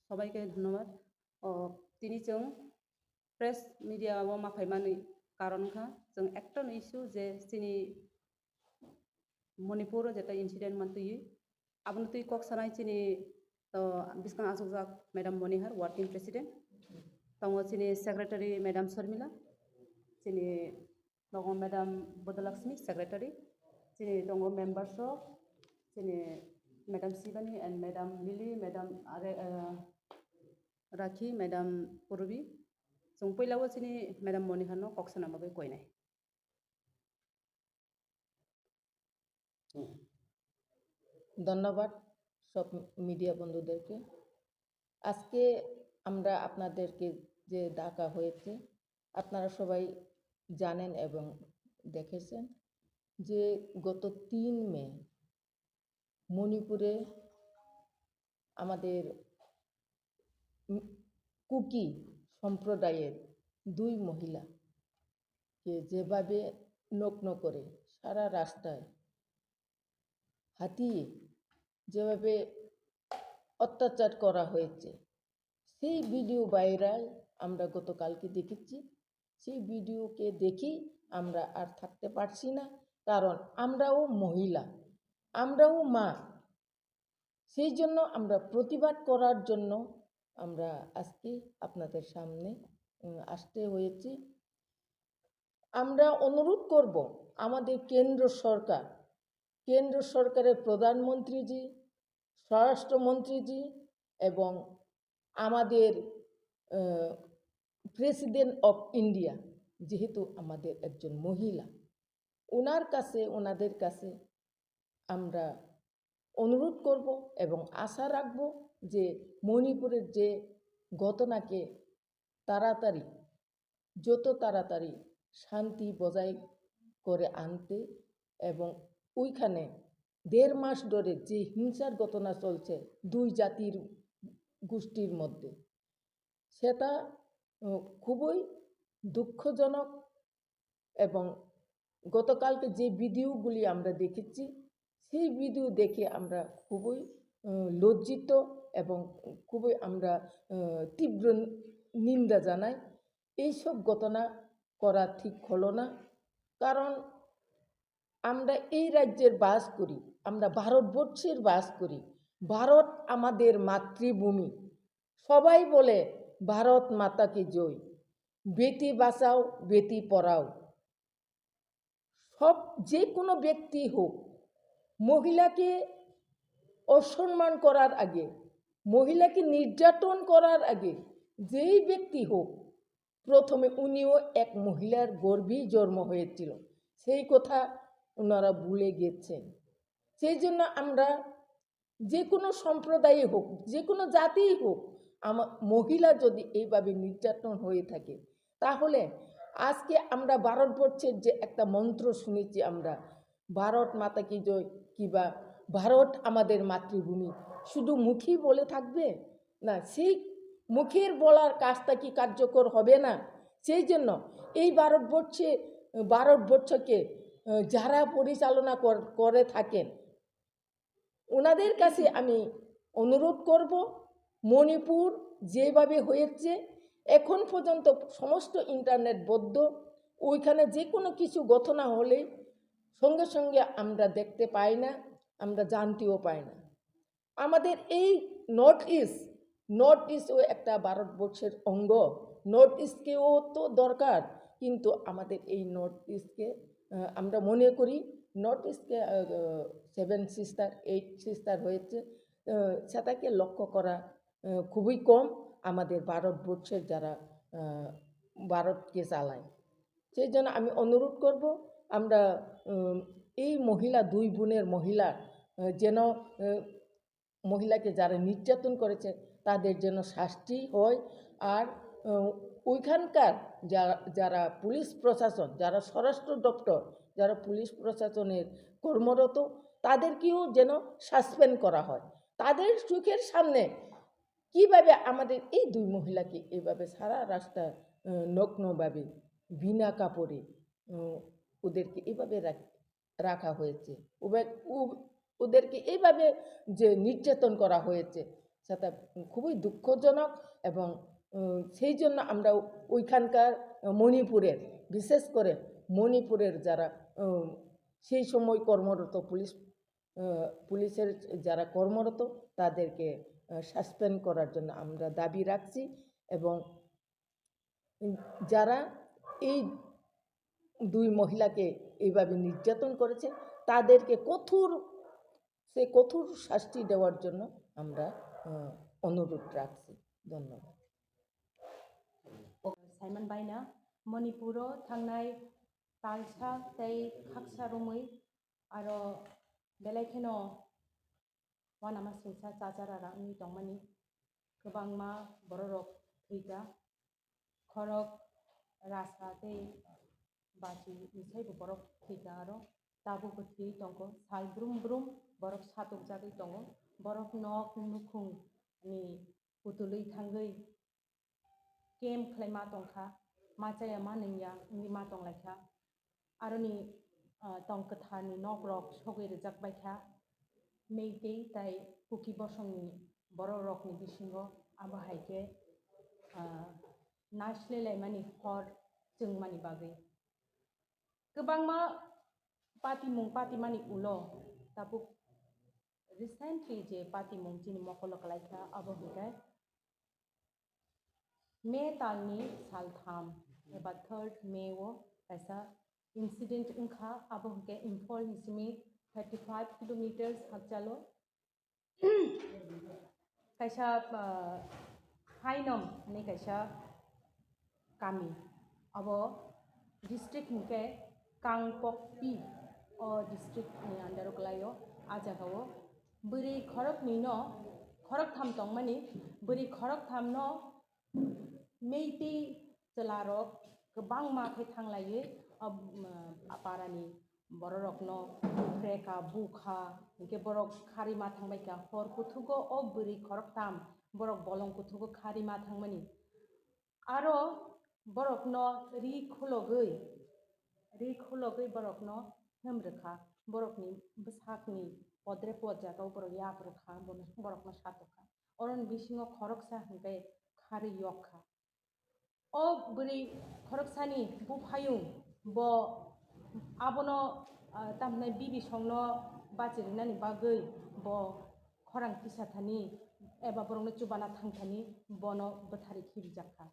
সবাইকে ধন্যবাদ। তিনি जों প্রেস মিডিয়া ও মাফাইমানি কারণখা जों একটা ইস্যু যে চিনি মণিপুর যেটা ইনসিডেন্ট মানতুই আবনো তুই কক সানাই চিনি বিসকাং আজুজাক ম্যাডাম মনিহার ওয়ার্কিং প্রেসিডেন্ট তঙ্গ চিনি সেক্রেটারি ম্যাডাম শর্মিলা চিনি তঙ্গ ম্যাডাম বদলক্ষ্মী সেক্রেটারি চিনি তঙ্গ মেম্বার্স চিনি madam Shivani and madam Lily madam আরে রাখি ম্যাডাম পুরবি जों पहिलाव चिनि ম্যাডাম মনিহারনো কক্সনা বাকে কইনাই ধন্যবাদ সব মিডিয়া বন্ধুদেরকে। আজকে আমরা আপনাদেরকে যে ডাকা হয়েছে আপনারা সবাই জানেন এবং দেখেছেন যে গত 3 মে মণিপুরে আমাদের কুকি সম্প্রদায়ের 2 মহিলাকে যেভাবে নগ্ন করে সারা রাস্তায় হাতিয়ে যেভাবে অত্যাচার করা হয়েছে সেই ভিডিও ভাইরাল আমরা গতকালকে দেখেছি। সেই ভিডিওকে দেখি আমরা আর থাকতে পারছি না, কারণ আমরাও মহিলা, আমরাও মা। সেই জন্য আমরা প্রতিবাদ করার জন্য আমরা আজকে আপনাদের সামনে আসতে হয়েছে। আমরা অনুরোধ করব আমাদের কেন্দ্র সরকারের প্রধানমন্ত্রীজি, স্বরাষ্ট্রমন্ত্রীজি এবং আমাদের প্রেসিডেন্ট অফ ইন্ডিয়া, যেহেতু আমাদের একজন মহিলা, ওনাদের কাছে আমরা অনুরোধ করব এবং আশা রাখব যে মণিপুরের যে ঘটনাকে যত তাড়াতাড়ি শান্তি বজায় করে আনতে, এবং ওইখানে 1.5 মাস ধরে যে হিংসার ঘটনা চলছে 2 জাতির গোষ্ঠীর মধ্যে, সেটা খুবই দুঃখজনক। এবং গতকালকে যে ভিডিওগুলি আমরা দেখেছি সেই ভিডিও দেখে আমরা খুবই লজ্জিত এবং খুবই আমরা তীব্র নিন্দা জানাই। এইসব ঘটনা করা ঠিক হলো না, কারণ আমরা এই রাজ্যের বাস করি, আমরা ভারতবর্ষের বাস করি। ভারত আমাদের মাতৃভূমি। সবাই বলে ভারত মাতা কি জয়, বেটি বাঁচাও বেটি পড়াও। যে কোনো ব্যক্তি হোক, মহিলাকে অসম্মান করার আগে, মহিলাকে নির্যাতন করার আগে যেই ব্যক্তি হোক, প্রথমে উনিও এক মহিলার গর্ভেই জন্ম হয়েছিল, সেই কথা ওনারা ভুলে গেছেন। সেই জন্য আমরা যে কোনো সম্প্রদায়ে হোক, যে কোনো জাতিই হোক, মহিলা যদি এইভাবে নির্যাতন হয়ে থাকে, তাহলে আজকে আমরা ভারতবর্ষের যে একটা মন্ত্র শুনেছি, আমরা ভারত মাতা কি জয় কিবা ভারত আমাদের মাতৃভূমি, শুধু মুখেই বলে থাকবে না, সেই মুখের বলার কাজটা কি কার্যকর হবে না? সেই জন্য এই ভারতবর্ষকে যারা পরিচালনা করে থাকেন, ওনাদের কাছে আমি অনুরোধ করব, মণিপুর যেভাবে হয়েছে এখন পর্যন্ত সমস্ত ইন্টারনেট বন্ধ, ওইখানে যে কোনো কিছু ঘটনা হলে সঙ্গে সঙ্গে আমরা দেখতে পাই না, আমরা জানতেও পাই না। আমাদের এই নর্থ ইস্টও একটা ভারতবর্ষের অঙ্গ, নর্থ ইস্টকেও তো দরকার, কিন্তু আমাদের এই নর্থ ইস্টকে আমরা মনে করি নর্থ ইস্টকে 7 সিস্টার 8 সিস্টার হয়েছে, সেটাকে লক্ষ্য করা খুবই কম আমাদের ভারতবর্ষের যারা ভারতকে চালায়। সেই জন্য আমি অনুরোধ করব, আমরা এই মহিলা 2 বোনের মহিলা যেন মহিলাকে যারা নির্যাতন করেছে তাদের যেন শাস্তি হয়। আর ওইখানকার যারা পুলিশ প্রশাসন, যারা স্বরাষ্ট্র দপ্তর, যারা পুলিশ প্রশাসনের কর্মরত, তাদেরকেও যেন সাসপেন্ড করা হয়। তাদের চোখের সামনে কিভাবে আমাদের এই 2 মহিলাকে এইভাবে সারা রাস্তা নগ্নভাবে বিনা কাপড়ে ওদেরকে এইভাবে রাখা হয়েছে, ওদেরকে এইভাবে যে নির্যাতন করা হয়েছে, সেটা খুবই দুঃখজনক এবং সেই জন্য আমরা ওইখানকার মণিপুরের বিশেষ করে মণিপুরের যারা সেই সময় কর্মরত পুলিশের যারা কর্মরত তাদেরকে সাসপেন্ড করার জন্য আমরা দাবি রাখছি এবং যারা এই দুই মহিলাকে এইভাবে নির্যাতন করেছে তাদেরকে কঠোর শাস্তি দেওয়ার জন্য আমরা অনুরোধ রাখছি। ধন্যবাদ। साइमन बायना मणिपुर थांनाय तालसा तै खाकसा रुमै आरो बेलायखेनो वानामा सिंसा चाचारारा उनि दंमानि गोबांमा बररक थैगा खरक रासा तै बाजि निसाइबो बरक थैगा आरो दाबो बथि दंग साल ब्रुम ब्रुम बरक सातक जागै दंग बरक नक नुखुं नि पुतुलै थांगै केम खलायमा दंखा माचाया मा नैया उनि मा दंलायखा आरो नि तंकथानि नक रक सगै रोजाकबायखा मेइतै ताइ कुकि बसंनि बर' रकनि बिसिंगो आबाहायके नासलेलायमानि हर जों मानि बागै गोबांमा पातिमानि उलो दाबो रिसेंटली जे पातिमुं जिनि मकल कलायखा आबाहायके मे तालनि सालथाम एबा 3 मे वो ऐसा इंसिडेंट उनखा आबाहायके इम्फल निसिमी 35 किलोमीटर्स हागजालो कैसा हाइनम ने कैसा कामी अब डिस्ट्रिक्ट मुके कांगपकपि ओ डिस्ट्रिक्ट नि अंडर गलायो आजागावो बरि खरक निनो खरक थाम दं मानि बरि खरक थाम न मेइतै जलारक गोबां माखै थांलायो पारानि बररक न फ्रेका बुखा के बरक खारिमा थांबायका हर कुथुगो ओ बरि खरक थाम बरक बलं कुथुगो खारिमा थांमानि आरो बरक न रि खुलगै बरक न हमरखा बरकनि बसाकनि पद्रे पजागाव बरक याग्रखा बरक न सातखा अरन बिसिङो खरकसा हंगे खारि यखा ओ बरि खरकसानि बुफायुं ब आबनो तामनाय बिबि संनो बाजिरनानि बागै ब खरां किसाथानि एबा बरंनो चुबाना थांथानि बनो बथारि खिबिजाखा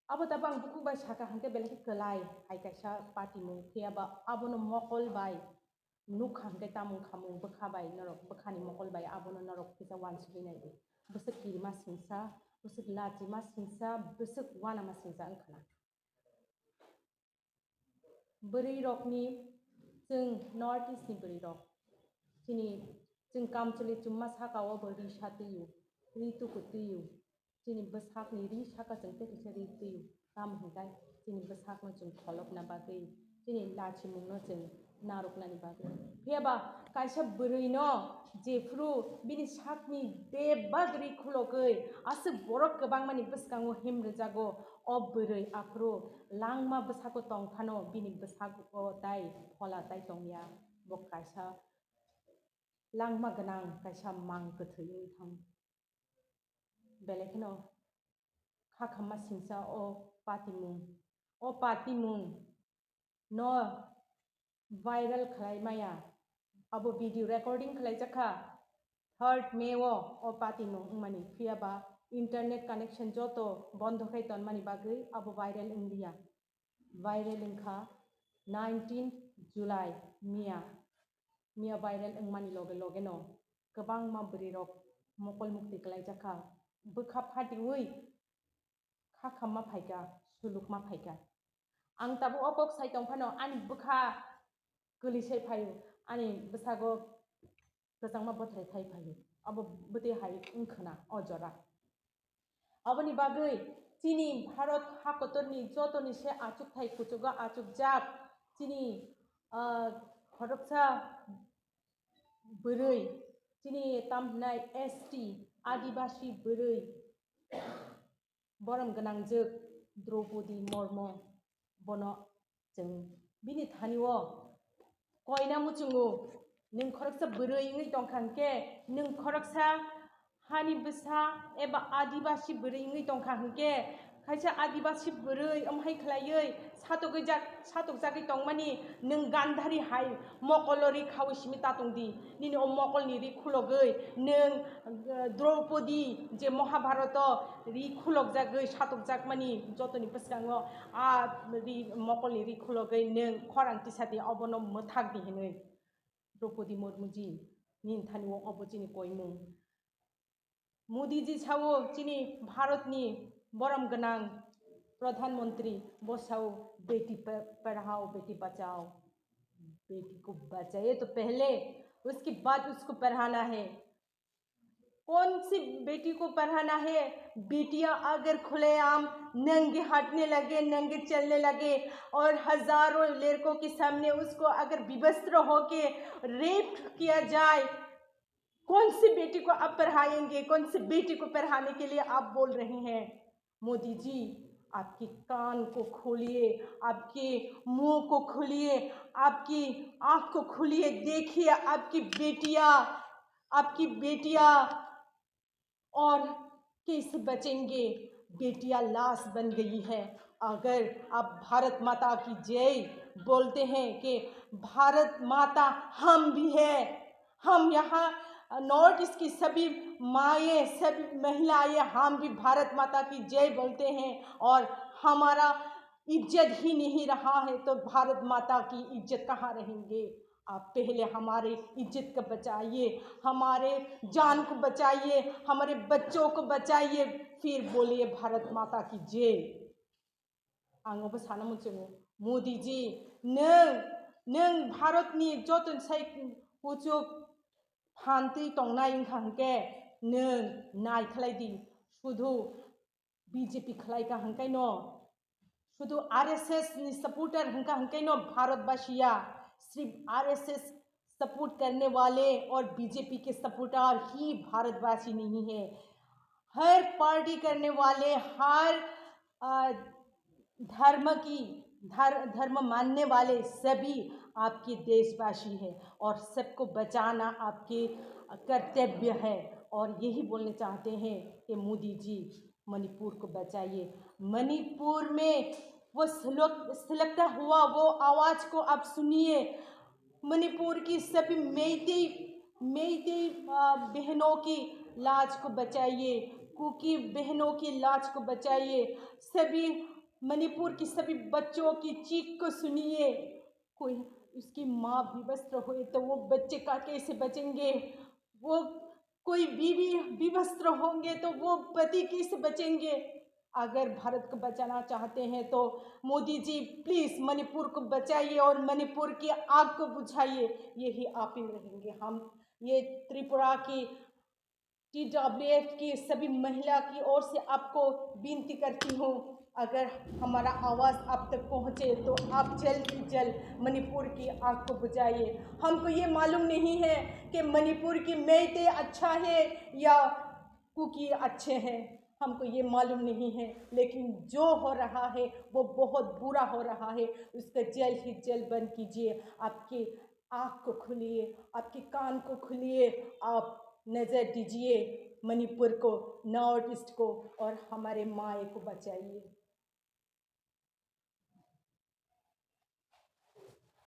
अब तबां बुकुबाय साका हंगे बेलके कलाय हाइकासा पातिमुं फैयाबा आबनो मकल बाय नुख हंगे तामुं खामुं बखाबाय नरक बखानि मकल बाय आबनो नरक फैसा वानसुबैनाय बसक किरिमा सिंसा बसक लाजिमा सिंसा बसक वानामा सिंसा ओंखाना बरै रकनि जों नर्थ ईस्टनि बरै रक जिनि जों कामचलि चुम्मा साकाव बरि सातयु रितुकुतयु जिनि बसाकनि रि साका जों तेकैसा रितयु काम हंगाय जिनि बसाकनो जों खलबना बागै जिनि लाचिमुंनो जों नारकनानि बागै फैयाबा कायसा बरैनो जेफ्रु बिनि साकनि बेबागरि खुलगै आसो बरक गोबां मानि बसकांगो हेमरजागो अ बरै आफ्रु लांमा बसाको तंफानो बिनि बसाको ताइ फला ताइ तंया बक कायसा लांमा गनां कायसा मां गथैयै थां बेलेखनो खाखामा सिंसा अ पातिमुं न वायरल खालायमाया अब वीडियो रेकॉर्डिंग खालायजाखा 3 मे वो अ पातिमुं मानि फैयाबा इंटरनेट कनेक्शन जतो बंद खायतन मानि बागै अब वायरल इंडिया वायरल इंखा 19 जुलाई मिया वायरल मानि लगे लगे न गोबां माबोरै रक मकल मुक्ति खालायजाखा बखा फादिवै खाखामा फायगा सुलुकमा फायगा आं ताबो अपक साइटं फानो आनि बखा गोलिसै फायो आनि बसागो गोजांमा बथाय थाय फायो अब बदे हाय उनखना अजरा अबनि बागै चिनि भारत हाकतरनि जतनि से आचुक थाय कुचुगा आचुक जाक चिनि खरकसा बरै चिनि तामनाय एसटी आदिवासी बरै बरम गनांजोग द्रौपदी मुर्मु बनो जों बिनि थानिवो कयना मुचुंगु नों खरकसा बरैङै दंखांके नों खरकसा हानि बसा एबा आदिवासी बुरै दंखा हंके खायसे आदिवासी बुरै ओमहाय खलायै सातक जागै दं मानि नों गान्धारि हाय मकलरि खावसिमी तातंदी निनो मकलनि रि खुलगै नों द्रौपदी जे महाभारत रि खुलग जागै सातक जाग मानि जतनि पसगाङो आ रि मकलनि रि खुलगै नों खरांति साथि अबनो मथाक दिहेनै द्रौपदी मुर्मू जी निनथानिओ अबचिनि कोइमुं मोदी जी छावो चिनी भारतनी बरम गनां प्रधानमंत्री बसाओ बेटी पढ़ाओ बेटी बचाओ बेटी को बचाए तो पहले उसके बाद उसको पढ़ाना है कौन सी बेटी को पढ़ाना है बेटियां अगर खुलेआम नंगे हटने लगे नंगे चलने लगे और हजारों लड़कों के सामने उसको अगर विवस्त्र होके रेप किया जाए कौन सी बेटी को आप पढ़ाएंगे कौन सी बेटी को पढ़ाने के लिए आप बोल रहे हैं मोदी जी आपके कान को खोलिए आपके मुंह को खोलिए आपकी आंख को खोलिए देखिए आपकी बेटियां और कैसे बचेंगे बेटियां लाश बन गई है अगर आप भारत माता की जय बोलते हैं कि भारत माता हम भी है हम यहाँ नॉर्थ ईस्ट की सभी माएँ सभी महिलाएं हम भी भारत माता की जय बोलते हैं और हमारा इज्जत ही नहीं रहा है तो भारत माता की इज्जत कहाँ रहेंगे आप पहले हमारे इज्जत को बचाइए हमारे जान को बचाइए हमारे बच्चों को बचाइए फिर बोलिए भारत माता की जय आंगोबो साना मोनसेङो मोदी जी नों भारतनि जतन साइ हुजुग फान्ति तंनाय हंके नों नाय खलायदि शुधु बीजेपी खलायका हंकाय न शुधु आरएसएस नि सपोर्टर हंकाय न भारतवासिया सिर्फ आरएसएस सपोर्ट करने वाले और बीजेपी के सपोर्टर ही भारतवासी नहीं है हर पार्टी करने वाले हर धर्म मानने वाले सभी आपके देशवासी हैं और सबको बचाना आपके कर्तव्य है और यही बोलना चाहते हैं कि मोदी जी मणिपुर को बचाइए मणिपुर में वो सुलगता हुआ वो आवाज़ को आप सुनिए मणिपुर की सभी मेइतेई बहनों की लाज को बचाइए कुकी बहनों की लाज को बचाइए सभी मणिपुर की सभी बच्चों की चीख को सुनिए कोई उसकी माँ विवस्त्र हुए तो वो बच्चे का कैसे बचेंगे वो कोई बीवी विवस्त्र होंगे तो वो पति कैसे बचेंगे अगर भारत को बचाना चाहते हैं तो मोदी जी प्लीज़ मणिपुर को बचाइए और मणिपुर की आग को बुझाइए यही आप ही रहेंगे हम ये त्रिपुरा की TWF की सभी महिला की ओर से आपको विनती करती हूँ अगर हमारा आवाज़ आप तक पहुँचे तो आप जल्द से जल्द मणिपुर की आग को बुझाइए हमको ये मालूम नहीं है कि मणिपुर की मेइते अच्छा है या कुकी अच्छे हैं हमको ये मालूम नहीं है लेकिन जो हो रहा है वो बहुत बुरा हो रहा है उसका जल्द ही जल्द बंद कीजिए आपकी आँख को खोलिए आपके कान को खोलिए आप नज़र दीजिए मणिपुर को नॉर्थ ईस्ट को और हमारे माए को बचाइए।